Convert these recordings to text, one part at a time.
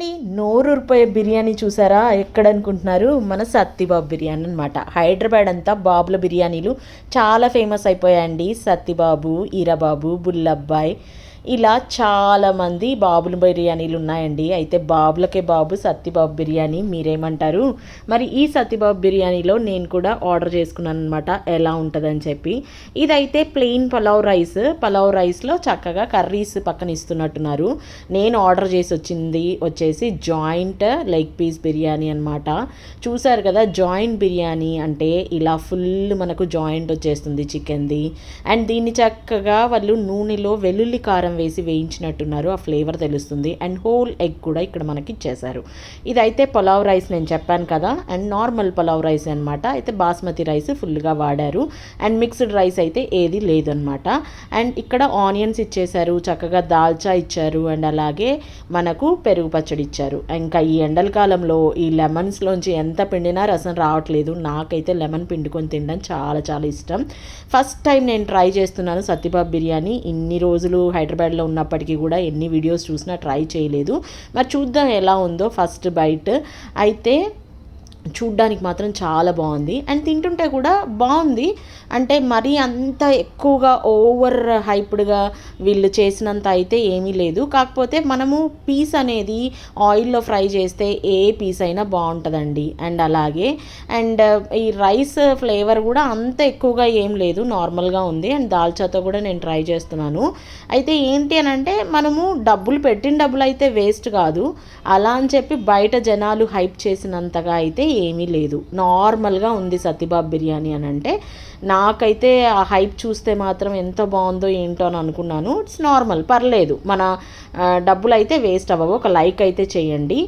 అండి, నోరూరిపోయే బిర్యానీ చూసారా? ఎక్కడ అనుకుంటున్నారు? మన సత్తిబాబు బిర్యానీ అనమాట. హైదరాబాద్ అంతా బాబుల బిర్యానీలు చాలా ఫేమస్ అయిపోయాయండి. సత్తిబాబు, ఈరబాబు, బుల్లబ్బాయ్ ఇలా చాలామంది బాబుల బిర్యానీలు ఉన్నాయండి. అయితే బాబులకే బాబు సత్తిబాబు బిర్యానీ. మీరేమంటారు? మరి ఈ సత్తిబాబు బిర్యానీలో నేను కూడా ఆర్డర్ చేసుకున్నాను అనమాట, ఎలా ఉంటుందని చెప్పి. ఇదైతే ప్లెయిన్ పలావ్ రైస్లో చక్కగా కర్రీస్ పక్కన ఇస్తున్నట్టున్నారు. నేను ఆర్డర్ చేసి వచ్చేసి జాయింట్ లెగ్ పీస్ బిర్యానీ అనమాట. చూసారు కదా, జాయింట్ బిర్యానీ అంటే ఇలా ఫుల్ మనకు జాయింట్ వచ్చేస్తుంది చికెన్ది. అండ్ దీన్ని చక్కగా వాళ్ళు నూనెలో వెల్లుల్లి కారం వేసి వేయించినట్టున్నారు. ఆ ఫ్లేవర్ తెలుస్తుంది. అండ్ హోల్ ఎగ్ కూడా ఇక్కడ మనకి ఇచ్చేశారు. ఇదైతే పలావ్ రైస్ నేను చెప్పాను కదా, అండ్ నార్మల్ పలావ్ రైస్ అనమాట. అయితే బాస్మతి రైస్ ఫుల్గా వాడారు. అండ్ మిక్స్డ్ రైస్ అయితే ఏది లేదనమాట. అండ్ ఇక్కడ ఆనియన్స్ ఇచ్చేశారు, చక్కగా దాల్చా ఇచ్చారు, అండ్ అలాగే మనకు పెరుగు పచ్చడి ఇచ్చారు. ఇంకా ఈ ఎండల కాలంలో ఈ లెమన్స్లోంచి ఎంత పిండినా రసం రావట్లేదు. నాకైతే లెమన్ పిండుకొని తినడం చాలా చాలా ఇష్టం. ఫస్ట్ టైం నేను ట్రై చేస్తున్నాను సత్తిబాబు బిర్యానీ. ఇన్ని రోజులు హైదరాబాద్లో ఉన్నప్పటికీ కూడా ఎన్ని వీడియోస్ చూసినా ట్రై చేయలేదు. మరి చూద్దాం ఎలా ఉందో ఫస్ట్ బైట్. అయితే చూడ్డానికి మాత్రం చాలా బాగుంది. అండ్ తింటుంటే కూడా బాగుంది. అంటే మరీ అంత ఎక్కువగా ఓవర్ హైప్డ్గా వీళ్ళు చేసినంత అయితే ఏమీ లేదు. కాకపోతే మనము పీస్ అనేది ఆయిల్లో ఫ్రై చేస్తే ఏ పీస్ అయినా బాగుంటుందండి. అండ్ అలాగే ఈ రైస్ ఫ్లేవర్ కూడా అంత ఎక్కువగా ఏం లేదు, నార్మల్గా ఉంది. అండ్ దాల్చాతో కూడా నేను ట్రై చేస్తున్నాను. అయితే ఏంటి అని అంటే, మనము పెట్టిన డబ్బులు అయితే వేస్ట్ కాదు. అలా అని చెప్పి బయట జనాలు హైప్ చేసినంతగా అయితే ఏమీ లేదు. నార్మల్గా ఉంది సత్తిబాబు బిర్యానీ అని అంటే. నాకైతే ఆ హైప్ చూస్తే మాత్రం ఎంత బాగుందో ఏంటో అని అనుకున్నాను. ఇట్స్ నార్మల్, పర్లేదు. మన డబ్బులు అయితే వేస్ట్ అవ్వవు. ఒక లైక్ అయితే చేయండి.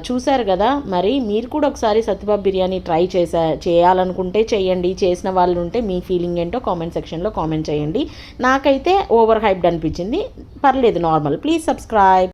చూశారు కదా, మరి మీరు కూడా ఒకసారి సత్తిబాబు బిర్యానీ ట్రై చేయాలనుకుంటే చేయండి. చేసిన వాళ్ళు ఉంటే మీ ఫీలింగ్ ఏంటో కామెంట్ సెక్షన్లో కామెంట్ చేయండి. నాకైతే ఓవర్ హైప్డ్ అనిపించింది. పర్లేదు, నార్మల్. Please subscribe.